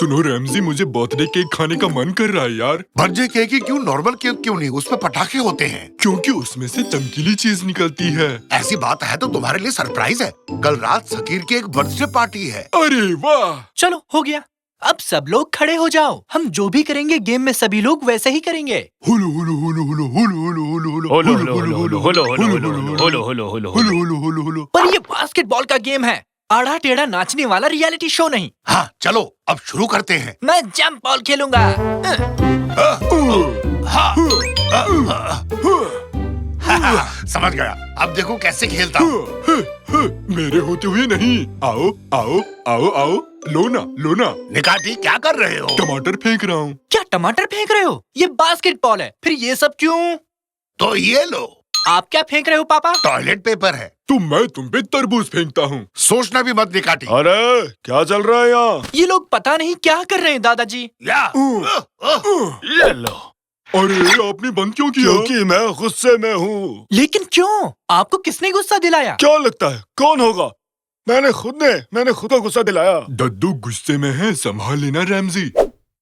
सुनो रैमजी, मुझे birthday cake खाने का मन कर रहा है यार। बर्थडे केक ही क्यों, नॉर्मल केक क्यों नहीं? उसमें पटाखे होते हैं। क्योंकि उसमें से चमकीली चीज निकलती है। ऐसी बात है तो तुम्हारे लिए सरप्राइज है। कल रात शकीर की एक बर्थडे पार्टी है। अरे वाह! चलो हो गया, अब सब लोग खड़े हो जाओ। हम जो भी करेंगे गेम में सभी लोग वैसे ही करेंगे। हुलो हुलो हुलो हुलो हुलो हुलो हुलो हुलो हुलो हुलो हुलो हुलो हुलो हुलो हुलो। पर ये बास्केटबॉल का गेम है, आड़ा टेढ़ा नाचने वाला रियलिटी शो नहीं। हाँ चलो अब शुरू करते हैं। मैं जंप बॉल खेलूंगा। समझ गया, अब देखो कैसे खेलता हूँ। मेरे होते हुए नहीं। आओ आओ आओ आओ, लो ना। निकाटी क्या कर रहे हो? टमाटर फेंक रहा हूँ। क्या टमाटर फेंक रहे हो? ये बास्केटबॉल है, फिर ये सब क्यों? तो ये लो। आप क्या फेंक रहे हो पापा? टॉयलेट पेपर है। मैं तुम पे तरबूज फेंकता हूँ। सोचना भी मत निकाटी। अरे क्या चल रहा है यहाँ? ये लोग पता नहीं क्या कर रहे हैं दादाजी। ये लो। अरे आपने बंद क्यों किया? क्योंकि मैं गुस्से में हूँ। लेकिन क्यों? आपको किसने गुस्सा दिलाया? क्या लगता है कौन होगा? मैंने खुद को गुस्सा दिलाया। दद्दू गुस्से में है, संभाल लेना रैमजी।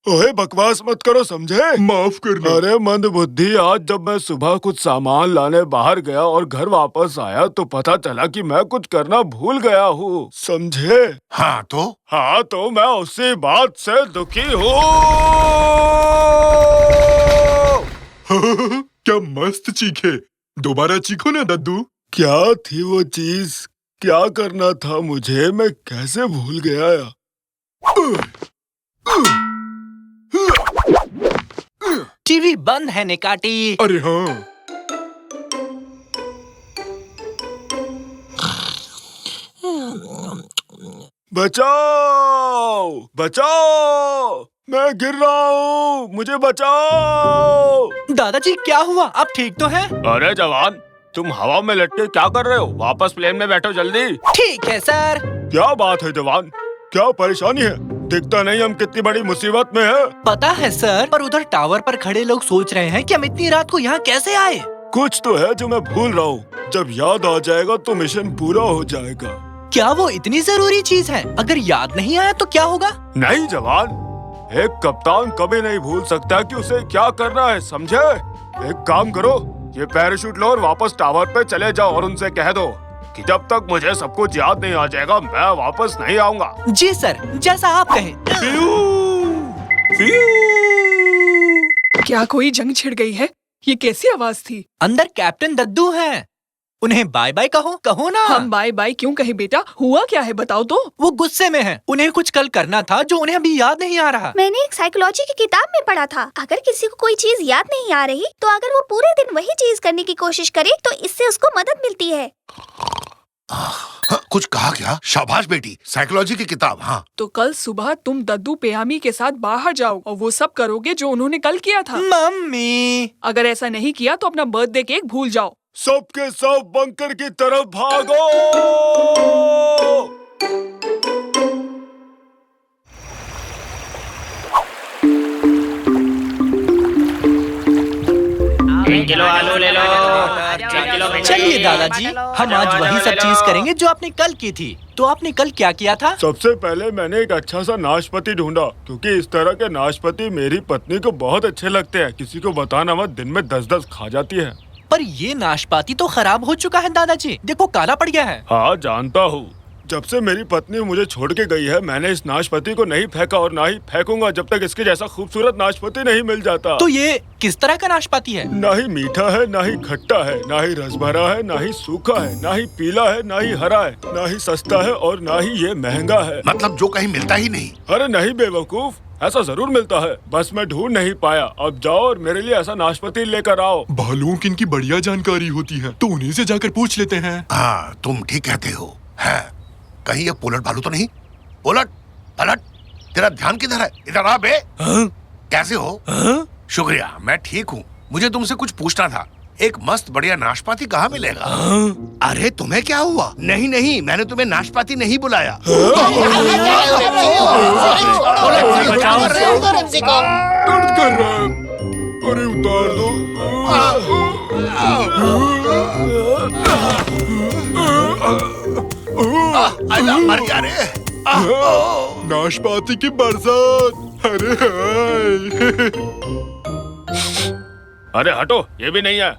ओए बकवास मत करो, समझे? माफ करना। अरे मंद बुद्धि, आज जब मैं सुबह कुछ सामान लाने बाहर गया और घर वापस आया तो पता चला कि मैं कुछ करना भूल गया हूँ, समझे? हाँ तो मैं उसी बात से दुखी हूँ। क्या मस्त चीखे। दोबारा चीखो ना दद्दू। क्या थी वो चीज? क्या करना था मुझे? मैं कैसे भूल गया? टीवी बंद है निकाटी। अरे हाँ। बचाओ बचाओ, मैं गिर रहा हूँ, मुझे बचाओ। दादाजी क्या हुआ? आप ठीक तो हैं? अरे जवान, तुम हवा में लटके क्या कर रहे हो? वापस प्लेन में बैठो जल्दी। ठीक है सर। क्या बात है जवान, क्या परेशानी है? दिखता नहीं हम कितनी बड़ी मुसीबत में है। पता है सर, पर उधर टावर पर खड़े लोग सोच रहे हैं कि हम इतनी रात को यहाँ कैसे आए। कुछ तो है जो मैं भूल रहा हूँ, जब याद आ जाएगा तो मिशन पूरा हो जाएगा। क्या वो इतनी जरूरी चीज है? अगर याद नहीं आया तो क्या होगा? नहीं जवान, एक कप्तान कभी नहीं भूल सकता कि उसे क्या करना है, समझे? एक काम करो, ये पैराशूट लो और वापस टावर पे चले जाओ और उनसे कह दो कि जब तक मुझे सब कुछ याद नहीं आ जाएगा मैं वापस नहीं आऊंगा। जी सर, जैसा आप कहें। क्या कोई जंग छिड़ गई है? ये कैसी आवाज थी? अंदर कैप्टन दद्दू हैं। उन्हें बाय बाय कहो ना। हम बाय बाय क्यों कहें बेटा? हुआ क्या है बताओ तो। वो गुस्से में हैं। उन्हें कुछ कल करना था जो उन्हें अभी याद नहीं आ रहा। मैंने एक साइकोलॉजी की किताब में पढ़ा था, अगर किसी को कोई चीज याद नहीं आ रही तो अगर वो पूरे दिन वही चीज करने की कोशिश करे तो इससे उसको मदद मिलती है। कुछ कहा क्या? शाबाश बेटी, साइकोलॉजी की किताब। हाँ तो कल सुबह तुम दद्दू पेयामी के साथ बाहर जाओ और वो सब करोगे जो उन्होंने कल किया था। मम्मी, अगर ऐसा नहीं किया तो अपना बर्थडे केक भूल जाओ। सबके सब बंकर की तरफ भागो। किलो आलू ले लो। चलिए दादाजी, हम आज वही सब चीज करेंगे जो आपने कल की थी। तो आपने कल क्या किया था? सबसे पहले मैंने एक अच्छा सा नाशपाती ढूंढा, क्योंकि इस तरह के नाशपाती मेरी पत्नी को बहुत अच्छे लगते हैं। किसी को बताना मत, दिन में 10-10 खा जाती है। पर ये नाशपाती तो खराब हो चुका है दादाजी, देखो काला पड़ गया है। हाँ जानता हूँ, जब से मेरी पत्नी मुझे छोड़ के गई है मैंने इस नाशपाती को नहीं फेंका और ना ही फेंकूंगा जब तक इसके जैसा खूबसूरत नाशपाती नहीं मिल जाता। तो ये किस तरह का नाशपाती है? ना ही मीठा है, ना ही खट्टा है, ना ही रस भरा है, ना ही सूखा है, ना ही पीला है, ना ही हरा है, ना ही सस्ता है और ना ही ये महंगा है। मतलब जो कहीं मिलता ही नहीं। अरे नहीं बेवकूफ, ऐसा जरूर मिलता है, बस मैं ढूंढ नहीं पाया। अब जाओ और मेरे लिए ऐसा नाशपाती लेकर आओ। भालुओं की इनकी बढ़िया जानकारी होती है, तो उन्हीं से जाकर पूछ लेते हैं। हाँ तुम ठीक कहते हो। है कहीं ये पोलट भालू तो नहीं? पोलट पलट, तेरा ध्यान किधर है? इधर आ बे। कैसे हो? शुक्रिया, मैं ठीक हूँ। मुझे तुमसे कुछ पूछना था। एक मस्त बढ़िया नाशपाती कहाँ मिलेगा? अरे तुम्हें क्या हुआ? नहीं नहीं, मैंने तुम्हें नाशपाती नहीं बुलाया। दर्द कर रहा है। अरे उतार दो। मर गया रे। नाशपाती की बरसात। अरे हाय। अरे हटो, ये भी नहीं है।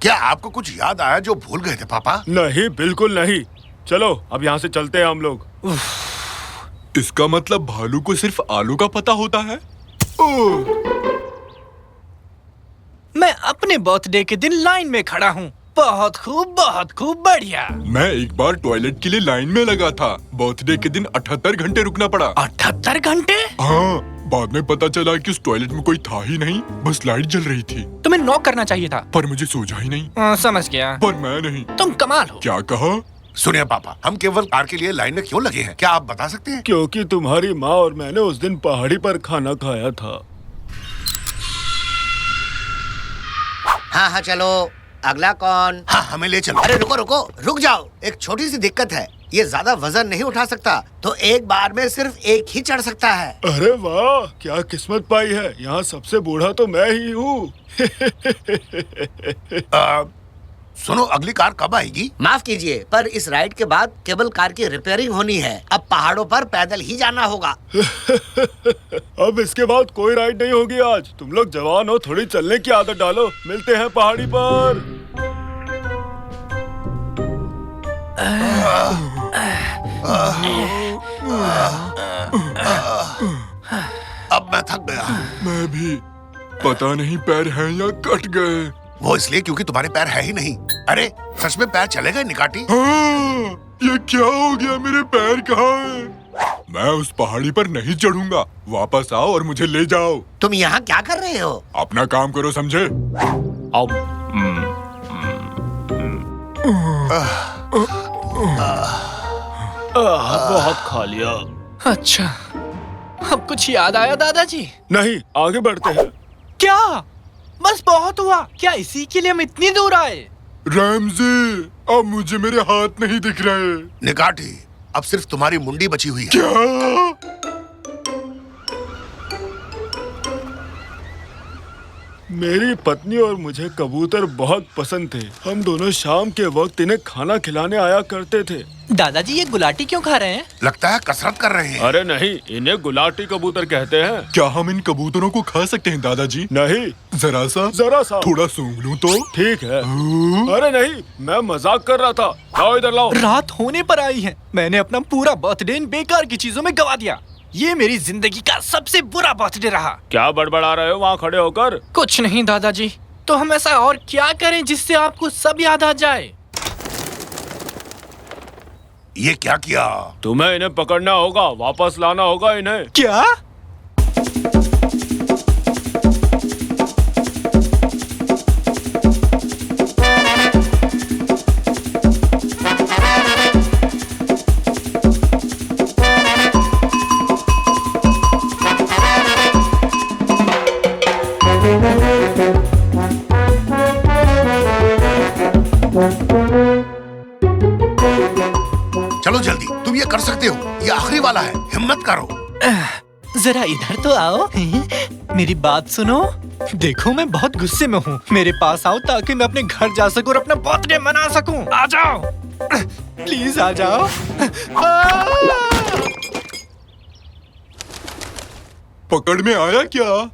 क्या आपको कुछ याद आया जो भूल गए थे पापा? नहीं, बिल्कुल नहीं। चलो अब यहाँ से चलते हैं हम लोग। इसका मतलब भालू को सिर्फ आलू का पता होता है। ओह, मैं अपने बर्थडे के दिन लाइन में खड़ा हूँ। बहुत खूब बढ़िया। मैं एक बार टॉयलेट के लिए लाइन में लगा था। बर्थडे के दिन 78 घंटे रुकना पड़ा। 78 घंटे? हाँ, बाद में पता चला कि उस टॉयलेट में कोई था ही नहीं, बस लाइट जल रही थी। तुम्हें नॉक करना चाहिए था। पर मुझे सूझा ही नहीं। समझ गया। पर मैं नहीं। तुम कमाल हो। क्या कहा? सुनिए पापा, हम केवल कार के लिए लाइन में क्यों लगे हैं, क्या आप बता सकते हैं? क्योंकि तुम्हारी माँ और मैंने उस दिन पहाड़ी पर खाना खाया था। हाँ चलो, अगला कौन? हाँ, हमें ले चलो। अरे रुक जाओ, एक छोटी सी दिक्कत है। ये ज्यादा वजन नहीं उठा सकता, तो एक बार में सिर्फ एक ही चढ़ सकता है। अरे वाह, क्या किस्मत पाई है। यहाँ सबसे बूढ़ा तो मैं ही हूँ। सुनो, अगली कार कब आएगी? माफ कीजिए, पर इस राइड के बाद केबल कार की रिपेयरिंग होनी है। अब पहाड़ों पर पैदल ही जाना होगा। अब इसके बाद कोई राइड नहीं होगी आज। तुम लोग जवान हो, थोड़ी चलने की आदत डालो। मिलते हैं पहाड़ी पर। अब मैं थक गया। मैं भी। पता नहीं पैर हैं या कट गए। वो इसलिए क्योंकि तुम्हारे पैर है ही नहीं। अरे सच में पैर चले गए निकाटी? हाँ, ये क्या हो गया? मेरे पैर कहाँ हैं? मैं उस पहाड़ी पर नहीं चढ़ूंगा। वापस आओ और मुझे ले जाओ। तुम यहाँ क्या कर रहे हो? अपना काम करो, समझे? बहुत खा लिया। अच्छा, अब कुछ याद आया दादाजी? नहीं, आगे बढ़ते हैं। क्या? बस बहुत हुआ। क्या इसी के लिए हम इतनी दूर आए? रैमजी, अब मुझे मेरे हाथ नहीं दिख रहे। निकाटी, अब सिर्फ तुम्हारी मुंडी बची हुई है। क्या? मेरी पत्नी और मुझे कबूतर बहुत पसंद थे। हम दोनों शाम के वक्त इन्हें खाना खिलाने आया करते थे। दादाजी, ये गुलाटी क्यों खा रहे हैं? लगता है कसरत कर रहे हैं। अरे नहीं, इन्हें गुलाटी कबूतर कहते हैं। क्या हम इन कबूतरों को खा सकते हैं दादाजी? नहीं। जरा सा थोड़ा सूंघ लूं तो? ठीक है। अरे नहीं, मैं मजाक कर रहा था। लाओ इधर लाओ। रात होने पर आई है। मैंने अपना पूरा बर्थडे इन बेकार की चीजों में गवा दिया। ये मेरी जिंदगी का सबसे बुरा बर्थडे रहा। क्या बड़बड़ा रहे हो वहाँ खड़े होकर? कुछ नहीं दादाजी। तो हम ऐसा और क्या करें जिससे आपको सब याद आ जाए? ये क्या किया? तुम्हें इन्हें पकड़ना होगा, वापस लाना होगा इन्हें। क्या? चलो जल्दी, तुम ये कर सकते हो। ये आखिरी वाला है, हिम्मत करो। जरा इधर तो आओ। मेरी बात सुनो। देखो, मैं बहुत गुस्से में हूँ। मेरे पास आओ ताकि मैं अपने घर जा सकूं और अपना बर्थडे मना सकूं। आ जाओ, प्लीज आ जाओ। पकड़ में आया क्या?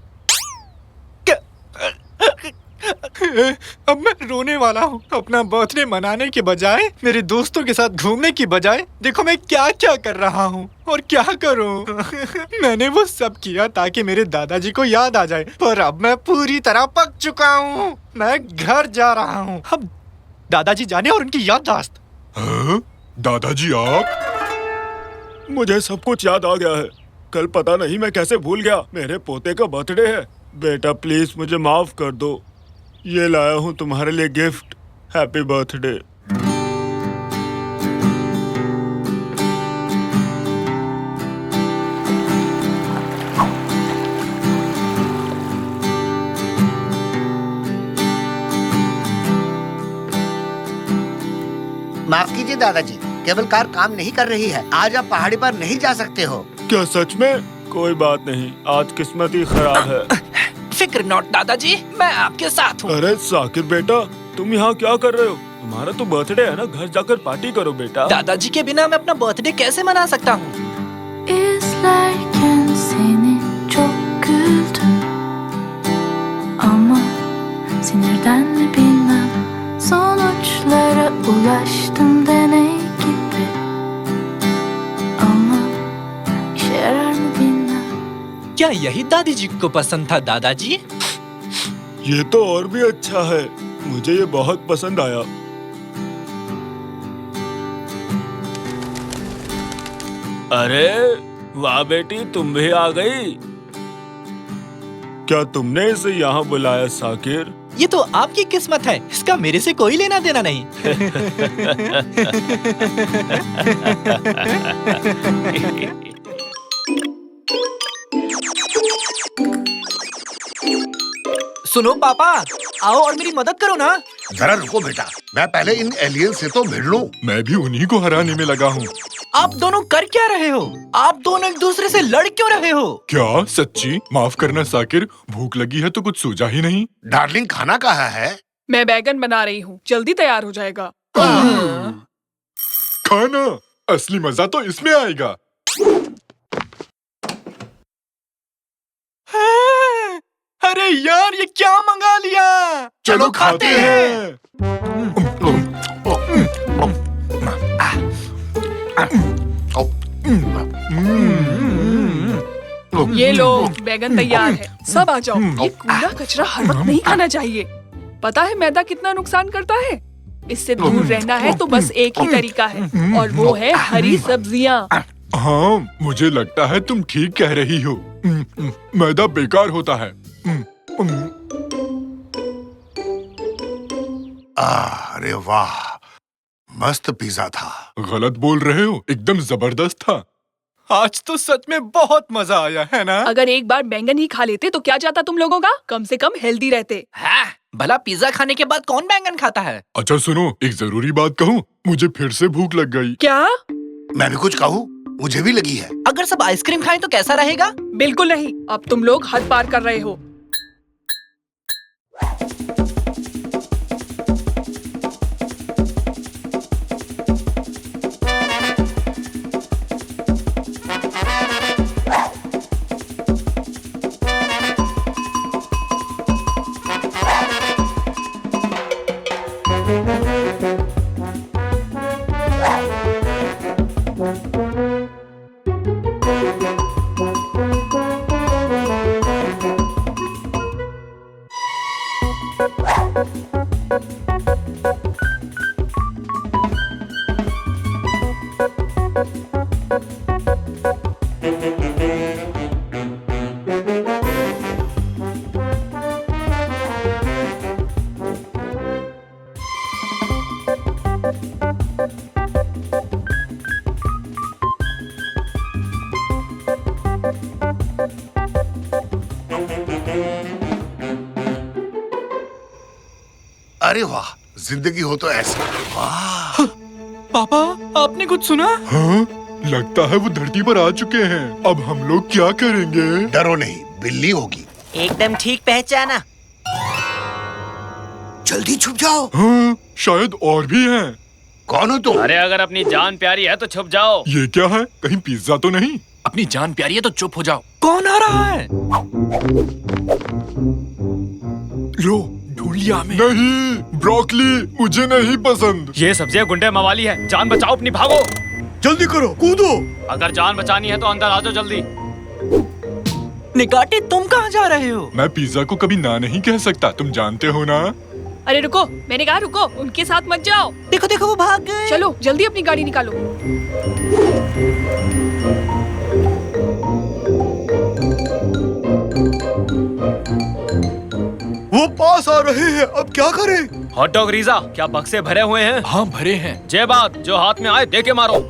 अब मैं रोने वाला हूँ। अपना बर्थडे मनाने के बजाय, मेरे दोस्तों के साथ घूमने की बजाय, देखो मैं क्या क्या कर रहा हूँ और क्या करूँ। मैंने वो सब किया ताकि मेरे दादाजी को याद आ जाए, पर अब मैं पूरी तरह पक चुका हूँ। मैं घर जा रहा हूँ। अब दादाजी जाने और उनकी याददाश्त। हाँ? दादाजी आप? मुझे सब कुछ याद आ गया है। कल पता नहीं मैं कैसे भूल गया। मेरे पोते का बर्थडे है। बेटा प्लीज मुझे माफ कर दो। ये लाया हूँ तुम्हारे लिए गिफ्ट। Happy birthday. माफ कीजिए दादाजी, केबल कार काम नहीं कर रही है। आज आप पहाड़ी पर नहीं जा सकते हो। क्या सच में? कोई बात नहीं, आज किस्मत ही खराब है। फिक्र नॉट दादाजी, मैं आपके साथ हूँ। अरे साकिर बेटा, तुम यहाँ क्या कर रहे हो? तुम्हारा तो बर्थडे है ना, घर जाकर पार्टी करो बेटा। दादाजी के बिना मैं अपना बर्थडे कैसे मना सकता हूँ? क्या यही दादी जी को पसंद था दादाजी? ये तो और भी अच्छा है, मुझे ये बहुत पसंद आया। अरे वाह बेटी, तुम भी आ गई। क्या तुमने इसे यहाँ बुलाया साकिर? ये तो आपकी किस्मत है, इसका मेरे से कोई लेना देना नहीं। सुनो पापा, आओ और मेरी मदद करो ना। जरा रुको बेटा, मैं पहले इन एलियन से तो भिड़ लूं। मैं भी उन्हीं को हराने में लगा हूँ। आप दोनों कर क्या रहे हो? आप दोनों एक दूसरे से लड़ क्यों रहे हो? क्या सच्ची? माफ करना साकिर, भूख लगी है तो कुछ सूझा ही नहीं। डार्लिंग, खाना कहाँ है? मैं बैगन बना रही हूँ, जल्दी तैयार हो जाएगा। खाना, असली मजा तो इसमें आएगा। अरे यार, ये क्या मंगा लिया? चलो खाते हैं। ये लो, बैगन तैयार है। सब आ जाओ। ये कूड़ा कचरा हर वक्त नहीं खाना चाहिए। पता है मैदा कितना नुकसान करता है? इससे दूर रहना है तो बस एक ही तरीका है, और वो है हरी सब्जियाँ। हाँ, मुझे लगता है तुम ठीक कह रही हो। मैदा बेकार होता है। अरे वाह, मस्त पिज्जा था। गलत बोल रहे हो, एकदम जबरदस्त था। आज तो सच में बहुत मजा आया है ना? अगर एक बार बैंगन ही खा लेते तो क्या जाता तुम लोगों का? कम से कम हेल्दी रहते। हाँ, भला पिज्जा खाने के बाद कौन बैंगन खाता है? अच्छा सुनो, एक जरूरी बात कहूँ, मुझे फिर से भूख लग गई। क्या? मैं भी कुछ कहूँ? मुझे भी लगी है। अगर सब आइसक्रीम खाएं तो कैसा रहेगा? बिल्कुल नहीं, अब तुम लोग हद पार कर रहे हो। अरे वाह, जिंदगी हो तो ऐसी। वाह। पापा, आपने कुछ सुना? हाँ, लगता है वो धरती पर आ चुके हैं। अब हम लोग क्या करेंगे? डरो नहीं, बिल्ली होगी। एकदम ठीक पहचाना। जल्दी छुप जाओ। हाँ, शायद और भी हैं। कौन हो तुम? अरे अगर अपनी जान प्यारी है तो छुप जाओ। ये क्या है? कहीं पिज्जा तो नहीं? अपनी जान प्यारी है तो चुप हो जाओ। कौन आ रहा है? लो, ढूंढ लिया हमें। नहीं, ब्रोकली मुझे नहीं पसंद। ये सब्जियां गुंडे मवाली है, जान बचाओ अपनी, भागो। जल्दी करो, कूदो। अगर जान बचानी है तो अंदर आ जाओ जल्दी। निकाटी, तुम कहाँ जा रहे हो? मैं पिज्जा को कभी ना नहीं कह सकता, तुम जानते हो ना। अरे रुको, मैंने कहा रुको, उनके साथ मत जाओ। देखो देखो, वो भाग गए। चलो जल्दी अपनी गाड़ी निकालो। वो पास आ रहे हैं, अब क्या करें? हॉट डॉग रीजा, क्या बक्से भरे हुए हैं? हाँ, भरे हैं। जे बात, जो हाथ में आए दे के मारो।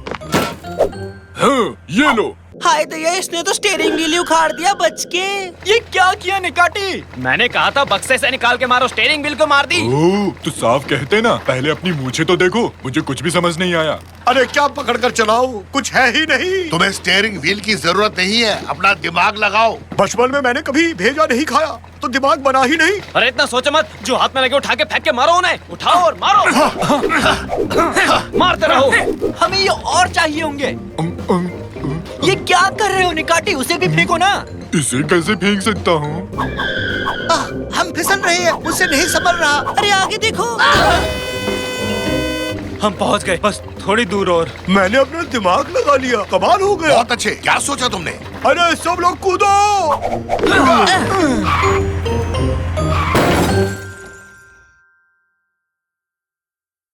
हाँ, ये लो। हाय दया, इसने तो स्टीयरिंग व्हील उखाड़ दिया बच के। ये क्या किया निकाटी? मैंने कहा था बक्से से निकाल के मारो, स्टीयरिंग व्हील को मार दी। ओह, तो साफ कहते ना, पहले अपनी मूछें तो देखो। मुझे कुछ भी समझ नहीं आया। अरे क्या पकड़ कर चलाओ, कुछ है ही नहीं। तुम्हें स्टीयरिंग व्हील की जरूरत नहीं है, अपना दिमाग लगाओ। बचपन में मैंने कभी भेजा नहीं खाया, तो दिमाग बना ही नहीं। अरे इतना सोचो मत, जो हाथ में लगे उठा के फेंक के मारो उन्हें। उठाओ और मारो। मारते रहो। हमें ये और चाहिए होंगे। ये क्या कर रहे हो निकाटी? उसे भी फेंको ना। इसे कैसे फेंक सकता हूँ? हम फिसल रहे हैं, मुझसे नहीं संभल रहा। अरे आगे देखो। हम पहुंच गए, बस थोड़ी दूर और। मैंने अपना दिमाग लगा लिया, कमाल हो गया। बहुत अच्छे, क्या सोचा तुमने? अरे सब लोग कूदो।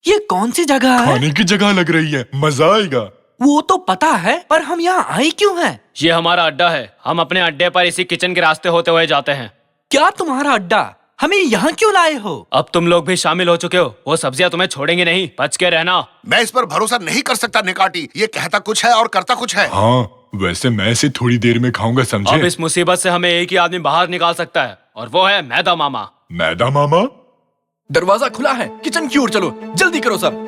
ये कौन सी जगह है? खाने की जगह लग रही है, मजा आएगा। वो तो पता है, पर हम यहाँ आए क्यों हैं? ये हमारा अड्डा है। हम अपने अड्डे पर इसी किचन के रास्ते होते हुए जाते हैं। क्या तुम्हारा अड्डा? हमें यहाँ क्यों लाए हो? अब तुम लोग भी शामिल हो चुके हो। वो सब्जियां तुम्हें छोड़ेंगे नहीं, बच के रहना। मैं इस पर भरोसा नहीं कर सकता निकाटी। ये कहता कुछ है और करता कुछ है। हाँ, वैसे मैं इसे थोड़ी देर में खाऊंगा, अब समझे? इस मुसीबत से हमें एक ही आदमी बाहर निकाल सकता है, और वो है मैदा मामा। मैदा मामा? दरवाजा खुला है, किचन की ओर चलो, जल्दी करो सब।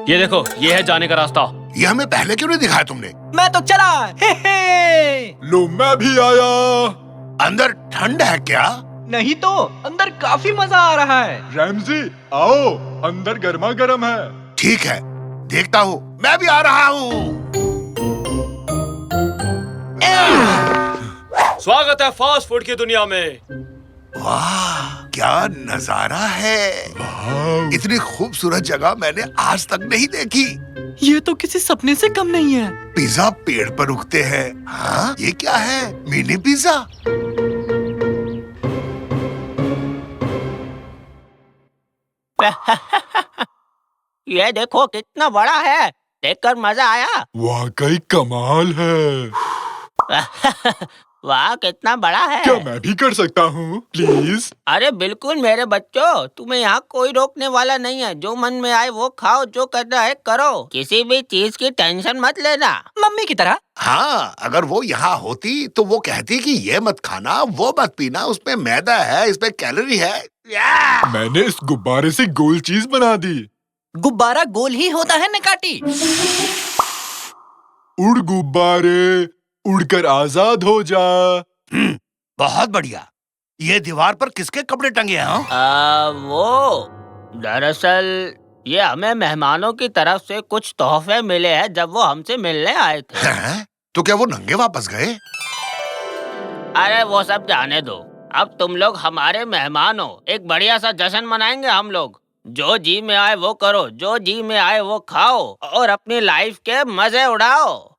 ये देखो, ये है जाने का रास्ता। ये हमें पहले क्यों नहीं दिखाया तुमने? मैं तो चला। हे हे। लो, मैं भी आया। अंदर ठंड है क्या? नहीं तो अंदर काफी मजा आ रहा है। रैमजी, आओ, अंदर गर्मा गर्म है। ठीक है, देखता हूँ। मैं भी आ रहा हूँ। स्वागत है फास्ट फूड की दुनिया में। वाह, क्या नजारा है। इतनी खूबसूरत जगह मैंने आज तक नहीं देखी। ये तो किसी सपने से कम नहीं है। पिज्जा पेड़ पर उगते हैं। हाँ, ये क्या है? Mini pizza. ये देखो कितना बड़ा है, देखकर मजा आया। वाकई कमाल है। वाह, कितना बड़ा है। क्या मैं भी कर सकता हूँ, प्लीज? अरे बिल्कुल मेरे बच्चों, तुम्हें यहाँ कोई रोकने वाला नहीं है। जो मन में आए वो खाओ, जो करना है करो। किसी भी चीज की टेंशन मत लेना। मम्मी की तरह। हाँ, अगर वो यहाँ होती तो वो कहती कि ये मत खाना, वो मत पीना, उसमें मैदा है, इसमें कैलोरी है। मैंने इस गुब्बारे से गोल चीज बना दी। गुब्बारा गोल ही होता है निकाटी। उड़ गुब्बारे, उड़कर आजाद हो जा। बहुत बढ़िया। ये दीवार पर किसके कपड़े टंगे हैं? वो दरअसल ये हमें मेहमानों की तरफ से कुछ तोहफे मिले हैं जब वो हमसे मिलने आए थे। हैं? तो क्या वो नंगे वापस गए? अरे वो सब जाने दो। अब तुम लोग हमारे मेहमान हो। एक बढ़िया सा जश्न मनाएंगे हम लोग। जो जी में आए वो करो, जो जी में आए वो खाओ, और अपनी लाइफ के मजे उड़ाओ।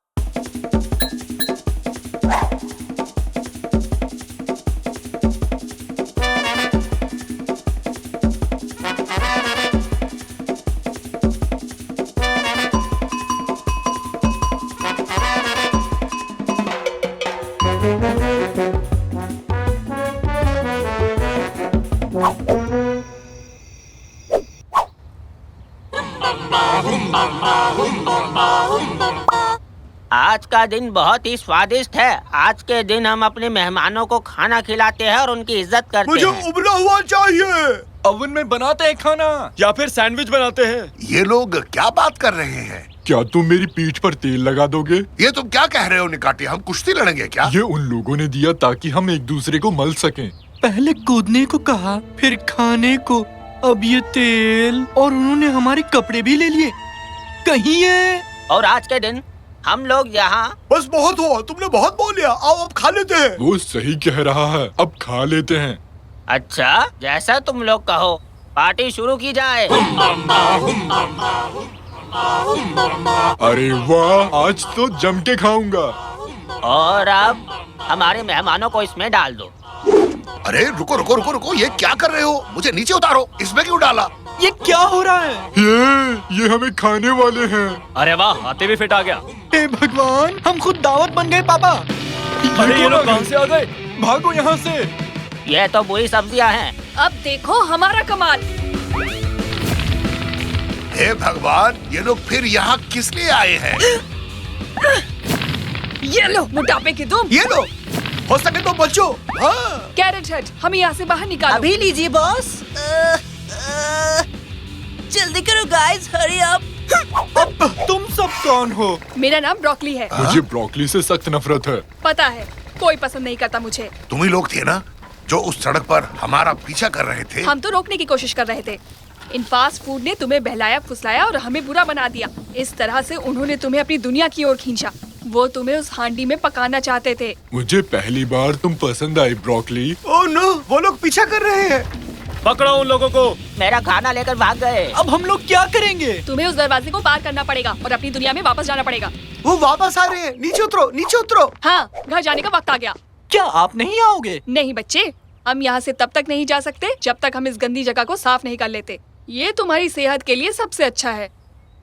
आज का दिन बहुत ही स्वादिष्ट है। आज के दिन हम अपने मेहमानों को खाना खिलाते हैं और उनकी इज्जत करते हैं। मुझे उबला हुआ चाहिए। ओवन में बनाते हैं खाना, या फिर सैंडविच बनाते हैं। ये लोग क्या बात कर रहे हैं? क्या तुम मेरी पीठ पर तेल लगा दोगे? ये तुम क्या कह रहे हो निकाटी? हम कुश्ती लड़ेंगे क्या? ये उन लोगों ने दिया ताकि हम एक दूसरे को मल सकें। पहले कूदने को कहा, फिर खाने को, अब ये तेल, और उन्होंने हमारे कपड़े भी ले लिए। कहीं ये। और आज के दिन हम लोग यहाँ। बस बहुत हुआ, तुमने बहुत बोल लिया। आओ अब खा लेते हैं। वो सही कह रहा है, अब खा लेते हैं। अच्छा, जैसा तुम लोग कहो, पार्टी शुरू की जाए। अरे वाह, आज तो जम के खाऊंगा। और अब हमारे मेहमानों को इसमें डाल दो। अरे रुको रुको रुको रुको, ये क्या कर रहे हो? मुझे नीचे उतारो। इसमें क्यों डाला? ये क्या हो रहा है? ये हमें खाने वाले हैं। अरे वाह, हाथी भी फिट आ गया। हे भगवान, हम खुद दावत बन गए पापा। अरे ये लोग कहाँ से आ गए? भागो यहाँ से। ये तो बुरी सब्जियाँ हैं। अब देखो हमारा कमाल। हे भगवान, ये लोग फिर यहाँ किस लिए आए हैं? ये लो मोटापे की तुम। ये लो, हो सके तो बचो। हाँ। कैरेट हेड, हमें यहाँ से बाहर निकालो। अभी लीजिए बॉस। जल्दी करो गाइस, हरी अप। तुम सब कौन हो? मेरा नाम ब्रोकली है। मुझे ब्रोकली से सख्त नफरत है। पता है, कोई पसंद नहीं करता मुझे। तुम ही लोग थे ना जो उस सड़क पर हमारा पीछा कर रहे थे? हम तो रोकने की कोशिश कर रहे थे। इन फास्ट फूड ने तुम्हें बहलाया फुसलाया और हमें बुरा बना दिया। इस तरह से उन्होंने तुम्हें अपनी दुनिया की ओर खींचा। वो तुम्हें उस हांडी में पकाना चाहते थे। मुझे पहली बार तुम पसंद आई ब्रोकली। ओह नो, वो लोग पीछा कर रहे हैं। पकड़ो उन लोगों को। मेरा खाना लेकर भाग गए। अब हम लोग क्या करेंगे? तुम्हें उस दरवाजे को पार करना पड़ेगा और अपनी दुनिया में वापस जाना पड़ेगा। वो वापस आ रहे हैं, नीचे उतरो, नीचे उतरो। हाँ, घर जाने का वक्त आ गया। क्या आप नहीं आओगे? नहीं बच्चे, हम यहाँ से तब तक नहीं जा सकते जब तक हम इस गंदी जगह को साफ नहीं कर लेते। ये तुम्हारी सेहत के लिए सबसे अच्छा है।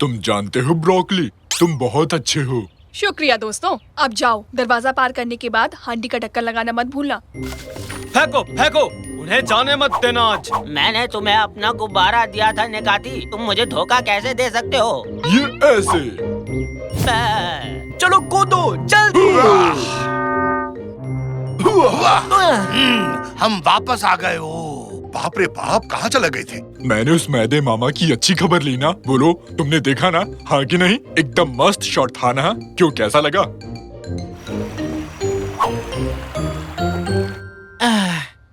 तुम जानते हो ब्रोकली, तुम बहुत अच्छे हो। शुक्रिया दोस्तों। अब जाओ, दरवाजा पार करने के बाद हांडी का ढक्कन लगाना मत भूलना। फेंको फेंको, उन्हें जाने मत देना आज। मैंने तुम्हें अपना गुब्बारा दिया था निकाती, तुम मुझे धोखा कैसे दे सकते हो? ये ऐसे। चलो कूदो, जल्दी। हम वापस आ गए हो। बाप रे बाप, कहाँ चले गए थे? मैंने उस मैदे मामा की अच्छी खबर ली ना। बोलो, तुमने देखा ना? हाँ कि नहीं? एकदम मस्त शॉट था ना? क्यों, कैसा लगा?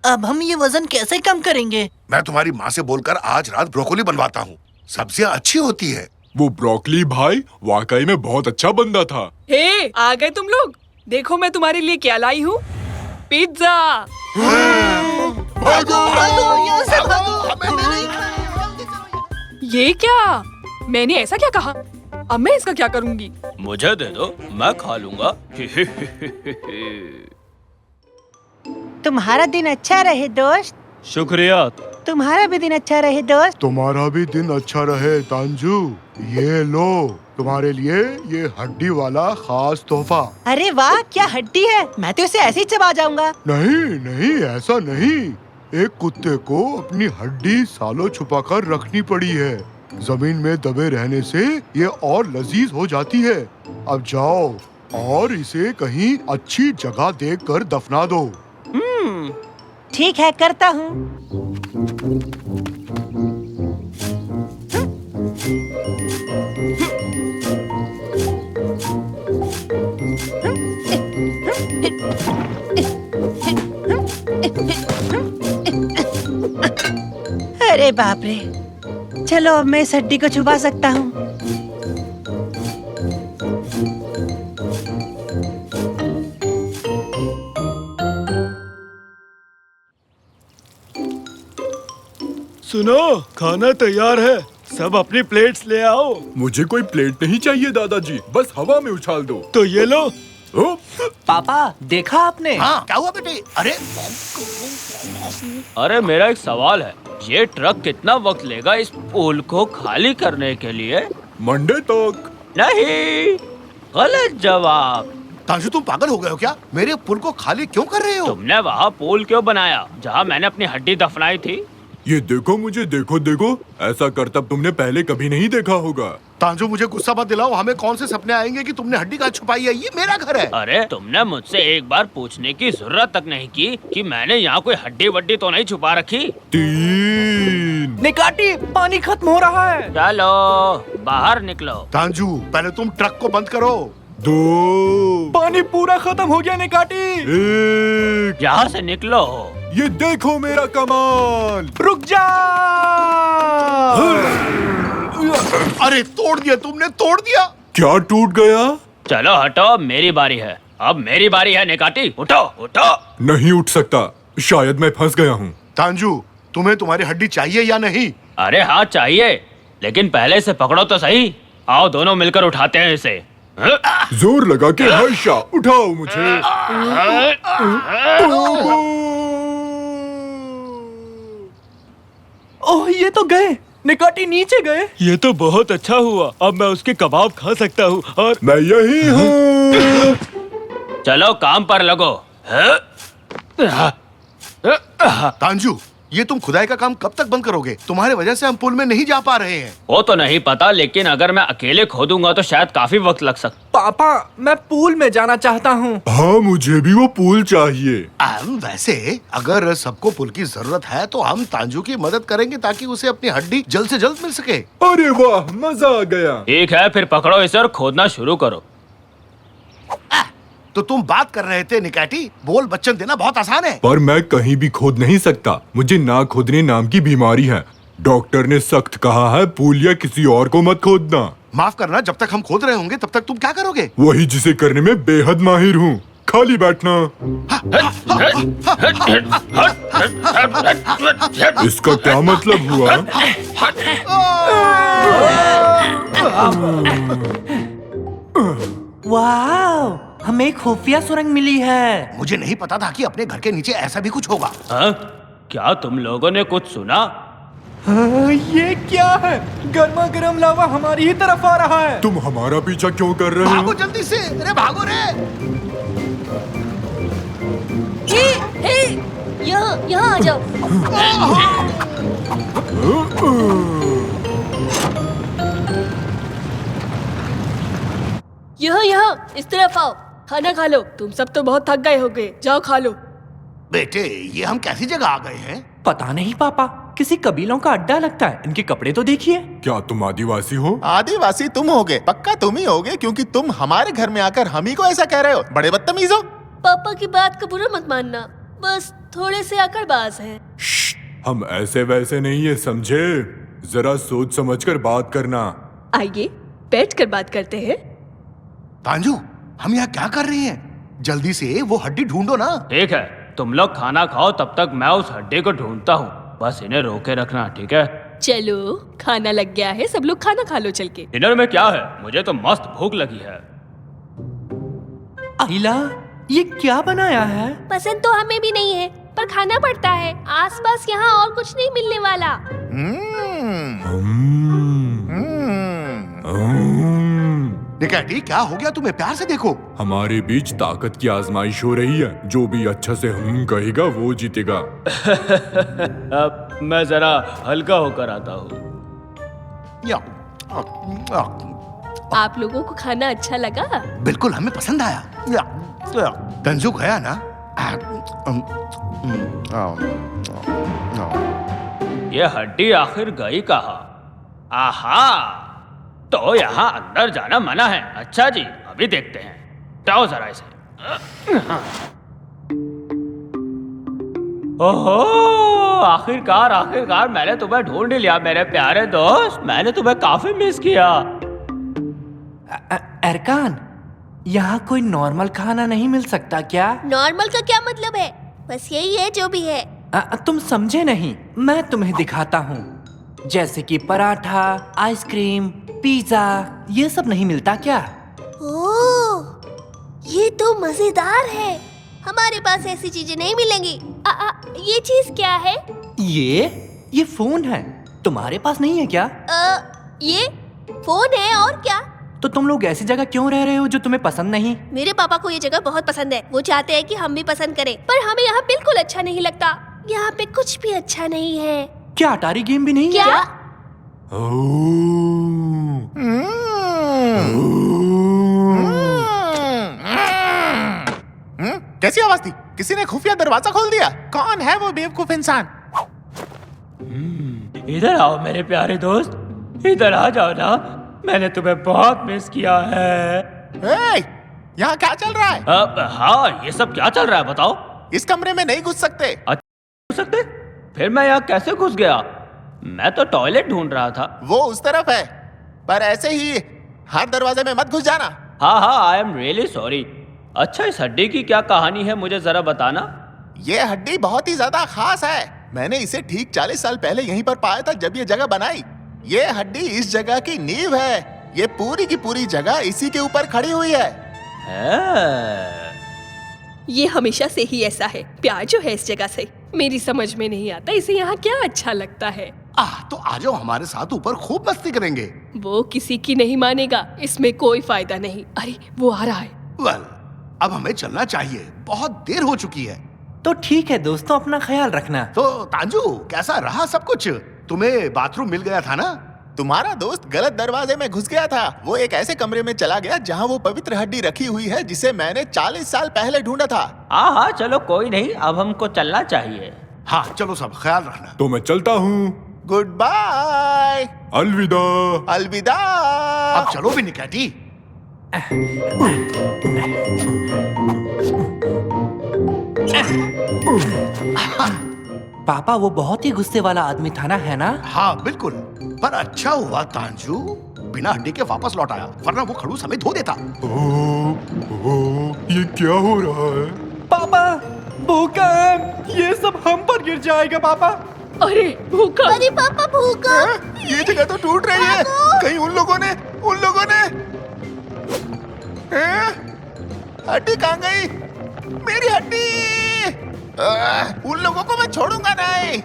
अब हम ये वजन कैसे कम करेंगे? मैं तुम्हारी माँ से बोलकर आज रात ब्रोकोली बनवाता हूँ। सब्जियाँ अच्छी होती है। वो ब्रोकली भाई वाकई में बहुत अच्छा बंदा था। हे, आ गए तुम लोग। देखो मैं तुम्हारे लिए क्या लाई हूँ, पिज्जा। ये क्या? मैंने ऐसा क्या कहा? अब मैं इसका क्या करूँगी? मुझे दे दो, मैं खा लूंगा। तुम्हारा दिन अच्छा रहे दोस्त। शुक्रिया। तुम्हारा भी दिन अच्छा रहे दोस्त। तुम्हारा भी दिन अच्छा रहे तांजू। ये लो तुम्हारे लिए ये हड्डी वाला खास तोहफा। अरे वाह, क्या हड्डी है! मैं तो इसे ऐसे ही चबा जाऊंगा। नहीं नहीं, ऐसा नहीं। एक कुत्ते को अपनी हड्डी सालों छुपा कर रखनी पड़ी है। जमीन में दबे रहने से ये और लजीज हो जाती है। अब जाओ और इसे कहीं अच्छी जगह देख कर दफना दो। ठीक है, करता हूँ। अरे बाप रे, चलो अब मैं इस हड्डी को छुपा सकता हूँ। सुनो, खाना तैयार है, सब अपनी प्लेट्स ले आओ। मुझे कोई प्लेट नहीं चाहिए दादाजी, बस हवा में उछाल दो। तो ये लो। पापा, देखा आपने? हाँ, क्या हुआ बेटे? अरे मेरा एक सवाल है, ये ट्रक कितना वक्त लेगा इस पुल को खाली करने के लिए? मंडे तक। नहीं, गलत जवाब। तांशु, तुम पागल हो गए हो क्या? मेरे पुल को खाली क्यों कर रहे हो? तुमने वहाँ पुल क्यों बनाया जहाँ मैंने अपनी हड्डी दफनाई थी? ये देखो मुझे, देखो, ऐसा करतब तुमने पहले कभी नहीं देखा होगा। तांजू, मुझे गुस्सा मत दिलाओ। हमें कौन से सपने आएंगे कि तुमने हड्डी कहाँ छुपाई है? ये मेरा घर है। अरे तुमने मुझसे एक बार पूछने की जरूरत तक नहीं की कि मैंने यहाँ कोई हड्डी वड्डी तो नहीं छुपा रखी। 3 निकाटी, पानी खत्म हो रहा है। चलो बाहर निकलो। तांजू, पहले तुम ट्रक को बंद करो। 2 पानी पूरा खत्म हो गया निकाटी। 1 यहाँ से निकलो। ये देखो मेरा कमाल। रुक जा। अरे तोड़ दिया तुमने, तोड़ दिया। क्या टूट गया? चलो हटो, अब मेरी बारी है। अब मेरी बारी है निकाटी, उठो उठो। नहीं उठ सकता, शायद मैं फंस गया हूँ। तांजू, तुम्हें तुम्हारी हड्डी चाहिए या नहीं? अरे हाँ चाहिए, लेकिन पहले इसे पकड़ो तो सही। आओ दोनों मिलकर उठाते हैं इसे। जोर लगा के हर्षा, उठाओ मुझे। ओह, ये तो गए। निकाटी नीचे गए। ये तो बहुत अच्छा हुआ, अब मैं उसके कबाब खा सकता हूँ। और मैं यही हूँ। चलो काम पर लगो। तांजू, ये तुम खुदाई का काम कब तक बंद करोगे? तुम्हारे वजह से हम पुल में नहीं जा पा रहे हैं। वो तो नहीं पता, लेकिन अगर मैं अकेले खोदूंगा तो शायद काफी वक्त लग सकता। पापा, मैं पूल में जाना चाहता हूँ। हाँ, मुझे भी वो पूल चाहिए। वैसे अगर सबको पुल की जरूरत है तो हम तांजू की मदद करेंगे ताकि उसे अपनी हड्डी जल्द से जल्द मिल सके। अरे वाह, मजा आ गया। ठीक है, फिर पकड़ो इसे और खोदना शुरू करो। तो तुम बात कर रहे थे निकाटी, बोल बच्चन देना बहुत आसान है। पर मैं कहीं भी खोद नहीं सकता, मुझे ना खोदने नाम की बीमारी है। डॉक्टर ने सख्त कहा है पूल या किसी और को मत खोदना। माफ करना, जब तक हम खोद रहे होंगे तब तक तुम क्या करोगे? वही जिसे करने में बेहद माहिर हूँ। खाली बैठना। इसका क्या मतलब हुआ? वाह, हमें खुफिया सुरंग मिली है। मुझे नहीं पता था कि अपने घर के नीचे ऐसा भी कुछ होगा। हाँ? क्या तुम लोगों ने कुछ सुना? ये क्या है? गर्मा गर्म लावा हमारी ही तरफ आ रहा है। तुम हमारा पीछा क्यों कर रहे हो? भागो जल्दी से, अरे भागो रे। यहाँ आ जाओ। यहाँ इस तरफ आओ, खाना खा लो। तुम सब तो बहुत थक गए होगे, जाओ खा लो। बेटे, ये हम कैसी जगह आ गए हैं? पता नहीं पापा, किसी कबीलों का अड्डा लगता है। इनके कपड़े तो देखिए। क्या तुम आदिवासी हो? आदिवासी तुम होगे, पक्का तुम ही होगे, क्योंकि तुम हमारे घर में आकर हम ही को ऐसा कह रहे हो। बड़े बदतमीज हो। पापा की बात का बुरा मत मानना, बस थोड़े से अकड़बाज हैं। हम ऐसे वैसे नहीं है, समझे? जरा सोच समझकर बात करना। आइए बैठ कर बात करते हैं। तांजू, हम यहाँ क्या कर रहे हैं? जल्दी से वो हड्डी ढूंढो ना। ठीक है, तुम लोग खाना खाओ, तब तक मैं उस हड्डी को ढूंढता हूँ। बस इन्हें रोके रखना, ठीक है? चलो, खाना लग गया है, सब लोग खाना खा लो चल के। डिनर में क्या है? मुझे तो मस्त भूख लगी है। आइला, ये क्या बनाया है? पसंद तो हमें भी नहीं है, पर खाना पड़ता है। आसपास यहाँ और कुछ नहीं मिलने वाला। निकैटी, क्या हो गया तुम्हें? प्यार से देखो। हमारे बीच ताकत की आजमाइश हो रही है। जो भी अच्छा से हम कहेगा वो जीतेगा। अब मैं जरा हल्का होकर आता हूँ। आप लोगों को खाना अच्छा लगा? बिल्कुल, हमें पसंद आया। तंजू गया ना? ये हड्डी आखिर गई कहाँ? आहा, तो यहाँ अंदर जाना मना है। अच्छा जी, अभी देखते हैं। जाओ जरा इसे। ओहो, आखिरकार मैंने तुम्हें ढूंढ लिया मेरे प्यारे दोस्त। मैंने तुम्हें काफी मिस किया। अरकान, यहाँ कोई नॉर्मल खाना नहीं मिल सकता क्या? नॉर्मल का क्या मतलब है? बस यही है जो भी है। तुम समझे नहीं, मैं तुम्हें दिखाता हूँ। जैसे कि पराठा, आइसक्रीम, पिज्जा, ये सब नहीं मिलता क्या? ओह, ये तो मजेदार है। हमारे पास ऐसी चीजें नहीं मिलेंगी। ये चीज क्या है? ये फोन है। तुम्हारे पास नहीं है क्या? ये फोन है और क्या? तो तुम लोग ऐसी जगह क्यों रह रहे हो जो तुम्हें पसंद नहीं? मेरे पापा को ये जगह बहुत पसंद है। वो चाहते हैं कि हम भी पसंद करें, पर हमें यहाँ बिल्कुल अच्छा नहीं लगता। यहाँ पे कुछ भी अच्छा नहीं है। क्या अटारी गेम भी नहीं? क्या? कैसी आवाज थी? किसी ने खुफिया दरवाजा खोल दिया। कौन है वो बेवकूफ इंसान? इधर आओ मेरे प्यारे दोस्त, इधर आ जाओ ना। मैंने तुम्हें बहुत मिस किया है। यहाँ क्या चल रहा है? हाँ, ये सब क्या चल रहा है बताओ? इस कमरे में नहीं घुस सकते। घुस सकते? फिर मैं यहाँ कैसे घुस गया? मैं तो टॉयलेट ढूंढ रहा था। वो उस तरफ है, पर ऐसे ही हर दरवाजे में मत घुस जाना। हाँ, आई एम रियली सॉरी। अच्छा, इस हड्डी की क्या कहानी है, मुझे जरा बताना। ये हड्डी बहुत ही ज्यादा खास है। मैंने इसे ठीक 40 साल पहले यहीं पर पाया था जब ये जगह बनाई। ये हड्डी इस जगह की नींव है। ये पूरी की पूरी जगह इसी के ऊपर खड़ी हुई है। ये हमेशा से ही ऐसा है। प्यार जो है इस जगह से, मेरी समझ में नहीं आता इसे यहाँ क्या अच्छा लगता है। तो आ जाओ हमारे साथ ऊपर, खूब मस्ती करेंगे। वो किसी की नहीं मानेगा, इसमें कोई फायदा नहीं। अरे वो आ रहा है। वेल, अब हमें चलना चाहिए, बहुत देर हो चुकी है। तो ठीक है दोस्तों, अपना ख्याल रखना। तो तांजू, कैसा रहा सब कुछ? तुम्हें बाथरूम मिल गया था ना? तुम्हारा दोस्त गलत दरवाजे में घुस गया था। वो एक ऐसे कमरे में चला गया जहाँ वो पवित्र हड्डी रखी हुई है जिसे मैंने 40 साल पहले ढूंढा था। हाँ, चलो कोई नहीं, अब हमको चलना चाहिए। हाँ चलो, सब ख्याल रखना। तो मैं चलता हूँ। Goodbye. अलविदा। अलविदा। अब चलो भी निकैटी। पापा, वो बहुत ही गुस्से वाला आदमी था ना, है ना? हाँ बिल्कुल, पर अच्छा हुआ तांजू, बिना हड्डी के वापस लौट आया, वरना वो खड़ूस हमें धो देता। ये क्या हो रहा है? पापा भूकंप, ये सब हम पर गिर जाएगा पापा। अरे भूकंप! अरे पापा भूकंप! ये जगह तो टूट रही है। कहीं उन लोगों ने हड्डी कहाँ गई? मेरी हड्डी! उन लोगों को मैं छोड़ूंगा नहीं।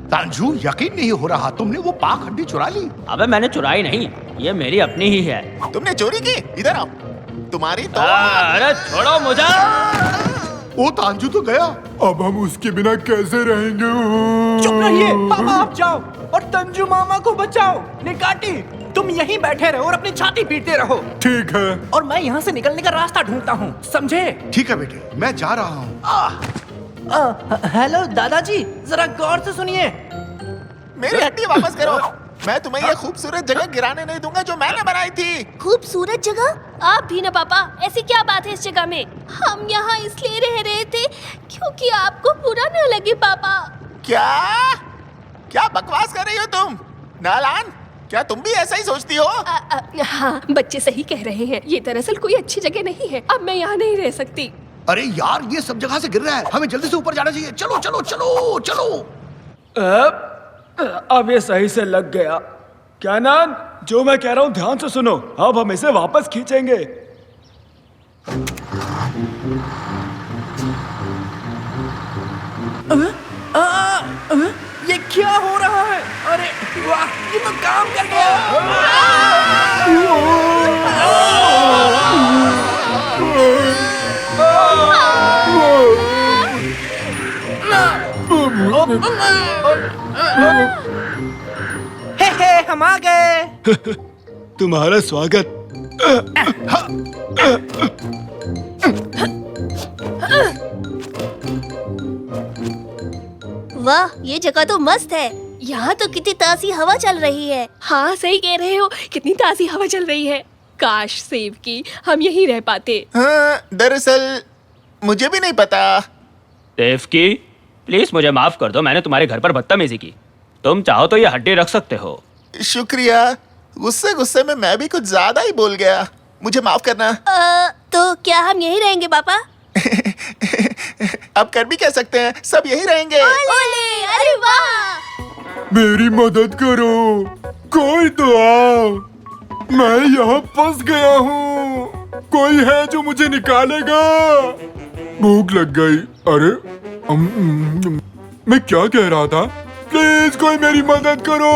तांजू, यकीन नहीं हो रहा, तुमने वो पाक हड्डी चुरा ली। अबे मैंने चुराई नहीं, ये मेरी अपनी ही है। तुमने चोरी की? इधर आओ। तुम्हारी तो अरे छोड़ो मुझे। वो तांजू तो गया। अब हम उसके बिना कैसे रहेंगे? चुप रहिए पापा, आप जाओ और तंजू मामा को बचाओ। निकाटी, तुम यहीं बैठे रहो और अपनी छाती पीटते रहो। ठीक है। और मैं यहाँ से निकलने का रास्ता ढूंढता हूँ, समझे? ठीक है बेटे, मैं जा रहा हूँ। हेलो दादाजी, जरा गौर से सुनिए। मेरी हड्डी वापस करो। मैं तुम्हें ये खूबसूरत जगह गिराने नहीं दूंगा जो मैंने बनाई थी। खूबसूरत जगह? आप भी ना पापा, ऐसी क्या बात है इस जगह में? हम यहाँ इसलिए रह रहे थे क्योंकि आपको बुरा न लगे पापा। क्या बकवास कर रही हो तुम? नालान, क्या तुम भी ऐसा ही सोचती हो? हाँ, बच्चे सही कह रहे हैं। ये दरअसल कोई अच्छी जगह नहीं है। अब मैं यहाँ नहीं रह सकती। अरे यार, ये सब जगह से गिर रहा है, हमें जल्दी से ऊपर जाना चाहिए। चलो चलो चलो चलो। अब ये सही से लग गया। क्या नान, जो मैं कह रहा हूँ ध्यान से सुनो। अब हम इसे वापस खींचेंगे। ये क्या हो रहा है? अरे वाह, ये तो काम कर गया। हे हम आ गए। तुम्हारा स्वागत। वाह, ये जगह तो मस्त है। यहाँ तो कितनी ताज़ी हवा चल रही है। हाँ सही कह रहे हो, कितनी ताज़ी हवा चल रही है। काश सेब की हम यहीं रह पाते। हाँ, दरअसल मुझे भी नहीं पता। देव की, प्लीज मुझे माफ कर दो, मैंने तुम्हारे घर पर बदतमीजी की। तुम चाहो तो ये हड्डी रख सकते हो। शुक्रिया। गुस्से में मैं भी कुछ ज्यादा ही बोल गया, मुझे माफ करना। तो क्या हम यहीं रहेंगे पापा? अब कर भी कह सकते हैं, सब यहीं रहेंगे। ओले, अरे वाह! मेरी मदद करो, कोई तो आओ, मैं यहाँ फंस गया हूँ। कोई है जो मुझे निकालेगा? भूख लग गई। अरे मैं क्या कह रहा था? प्लीज कोई मेरी मदद करो।